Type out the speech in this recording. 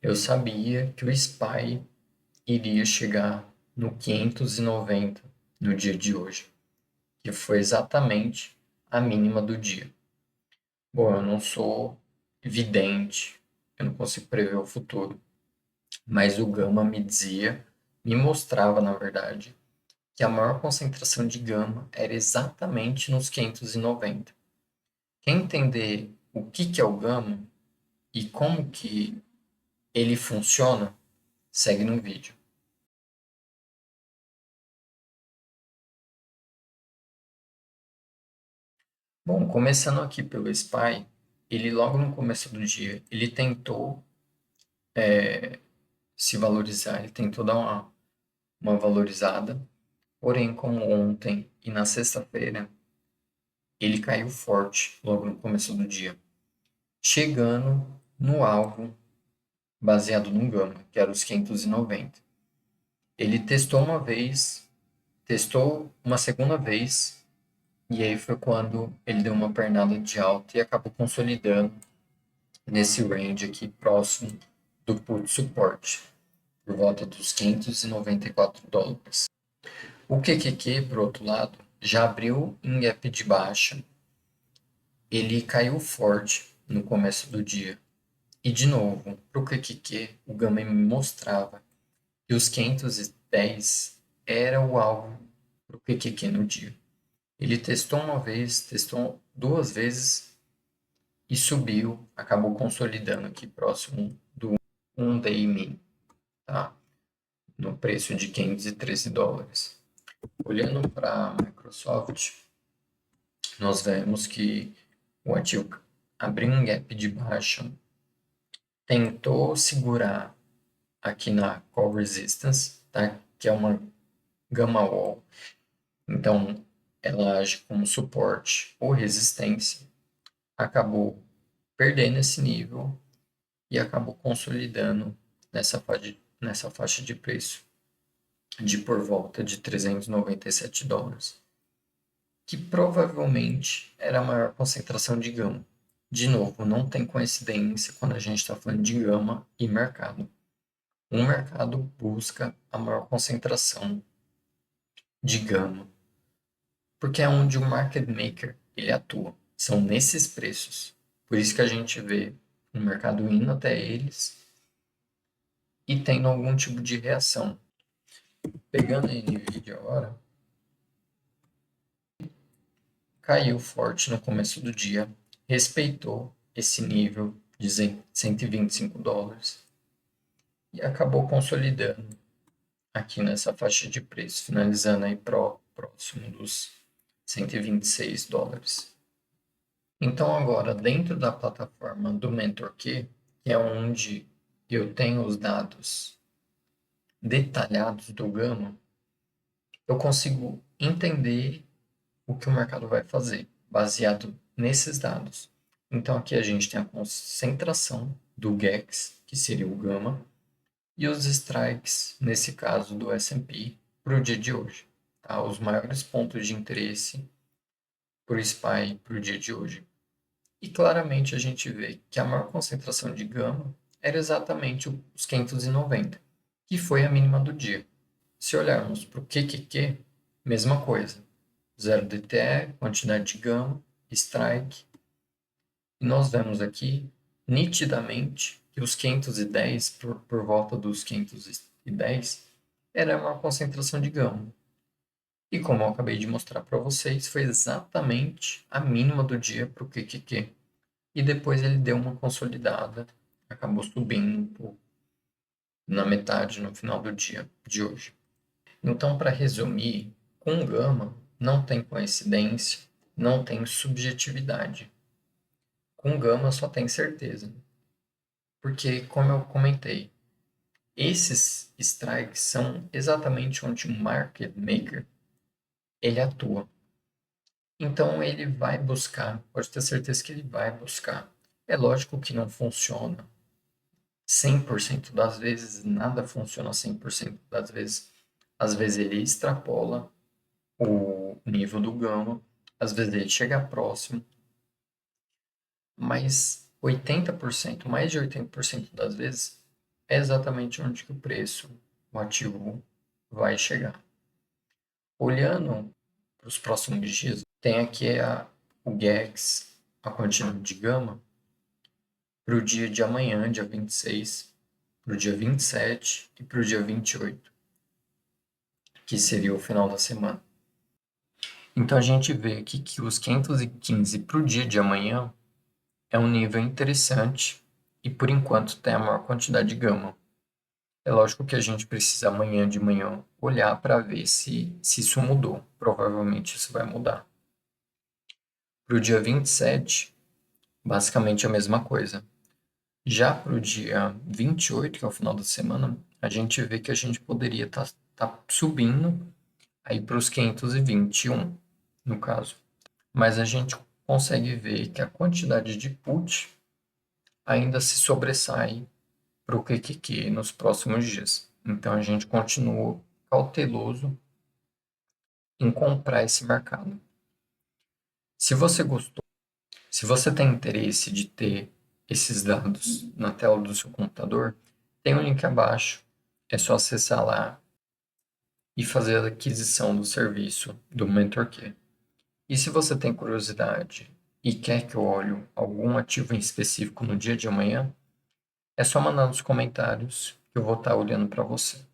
Eu sabia que o SPY iria chegar no 590 no dia de hoje, que foi exatamente a mínima do dia. Bom, eu não sou vidente, eu não consigo prever o futuro, mas o gama me dizia, me mostrava, na verdade, que a maior concentração de gama era exatamente nos 590. Quer entender o que é o gama e como que ele funciona? Segue no vídeo. Bom, começando aqui pelo SPY, ele logo no começo do dia, ele tentou se valorizar, ele tentou dar uma valorizada, porém como ontem e na sexta-feira, ele caiu forte logo no começo do dia, chegando no alvo baseado no Gama, que era os 590. Ele testou uma vez, testou uma segunda vez, e aí foi quando ele deu uma pernada de alta e acabou consolidando nesse range aqui próximo do put suporte, por volta dos 594 dólares. O QQQ, por outro lado, já abriu em gap de baixa, ele caiu forte no começo do dia. E de novo, para o QQQ, o Gama me mostrava que os 510 era o alvo para o QQQ no dia. Ele testou uma vez, testou duas vezes e subiu, acabou consolidando aqui próximo do 1 day min, tá? No preço de 513 dólares. Olhando para a Microsoft, nós vemos que o ativo abriu um gap de baixa, tentou segurar aqui na Call Resistance, tá? Que é uma gamma wall. Então, ela age como suporte ou resistência. Acabou perdendo esse nível e acabou consolidando nessa faixa de preço de por volta de 397 dólares, que provavelmente era a maior concentração de gama. De novo, não tem coincidência quando a gente está falando de gama e mercado. Um mercado busca a maior concentração de gama, porque é onde o market maker ele atua. São nesses preços. Por isso que a gente vê o mercado indo até eles e tendo algum tipo de reação. Pegando a NVIDIA agora, caiu forte no começo do dia, respeitou esse nível de 125 dólares e acabou consolidando aqui nessa faixa de preço, finalizando aí próximo dos 126 dólares. Então agora, dentro da plataforma do MentorQ, que é onde eu tenho os dados detalhados do Gama, eu consigo entender o que o mercado vai fazer, baseado nesses dados. Então aqui a gente tem a concentração do GEX, que seria o Gama, e os strikes, nesse caso do S&P, para o dia de hoje. Tá? Os maiores pontos de interesse para o SPY para o dia de hoje. E claramente a gente vê que a maior concentração de gama era exatamente os 590, que foi a mínima do dia. Se olharmos para o QQQ, mesma coisa. 0 DTE, quantidade de gama, strike. E nós vemos aqui nitidamente que os 510, por volta dos 510, era a maior concentração de gama. E como eu acabei de mostrar para vocês, foi exatamente a mínima do dia para o QQQ. E depois ele deu uma consolidada, acabou subindo um pouco na metade, no final do dia de hoje. Então, para resumir, com gama não tem coincidência, não tem subjetividade. Com gama só tem certeza. Porque, como eu comentei, esses strikes são exatamente onde o market maker ele atua. Então ele vai buscar, pode ter certeza que ele vai buscar. É lógico que não funciona 100% das vezes, nada funciona 100% das vezes. Às vezes ele extrapola o nível do gama, às vezes ele chega próximo, mas 80%, mais de 80% das vezes, é exatamente onde que o ativo vai chegar. Olhando para os próximos dias, tem aqui o GEX, a quantidade de gama, para o dia de amanhã, dia 26, para o dia 27 e para o dia 28, que seria o final da semana. Então a gente vê aqui que os 515 para o dia de amanhã é um nível interessante e por enquanto tem a maior quantidade de gama. É lógico que a gente precisa amanhã de manhã olhar para ver se isso mudou. Provavelmente isso vai mudar. Para o dia 27, basicamente a mesma coisa. Já para o dia 28, que é o final da semana, a gente vê que a gente poderia tá subindo aí para os 521, no caso. Mas a gente consegue ver que a quantidade de put ainda se sobressai para o QQQ nos próximos dias. Então a gente continua cauteloso em comprar esse mercado. Se você gostou, se você tem interesse de ter esses dados na tela do seu computador, tem um link abaixo. É só acessar lá e fazer a aquisição do serviço do MentorQ. E se você tem curiosidade e quer que eu olhe algum ativo em específico no dia de amanhã, é só mandar nos comentários que eu vou estar olhando para você.